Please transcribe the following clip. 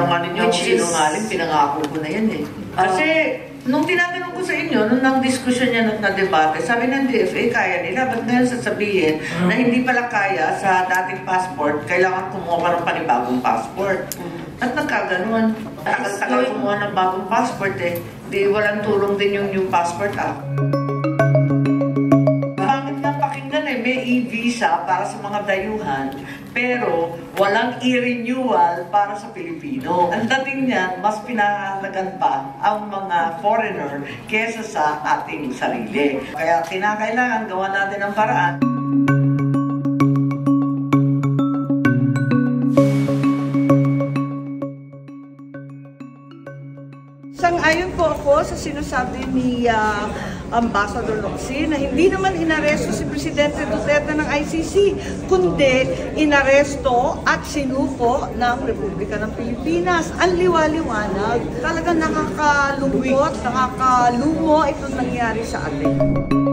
naman ninyo ako sinungaling, pinangako ko na yan eh. Kasi, nung tinatanong ko sa inyo, nung nang-diskusyon niya at na-debate, sabi ng DFA, kaya nila. Ba't ngayon sasabihin na hindi pala kaya sa dating passport, kailangan kumuha ka ng panibagong passport? At nagkaganon. Tagal-tagal kumuha ng bagong passport eh. Di walang tulong din yung new passport Pangit na pakinggan eh, may e-visa para sa mga dayuhan, pero walang e-renewal para sa Pilipino. Ang dating niyan, mas pinahalagan pa ang mga foreigner kesa sa ating sarili. Kaya kinakailangan gawa natin ang paraan. Sang-ayon po ako sa sinasabi ni Ambassador Locsin na hindi naman inaresto si Presidente Duterte ng ICC, kundi inaresto at sinuko ng Republika ng Pilipinas. Ang liwa-liwanag, talagang nakakalungkot, nakakalungo itong nangyari sa atin.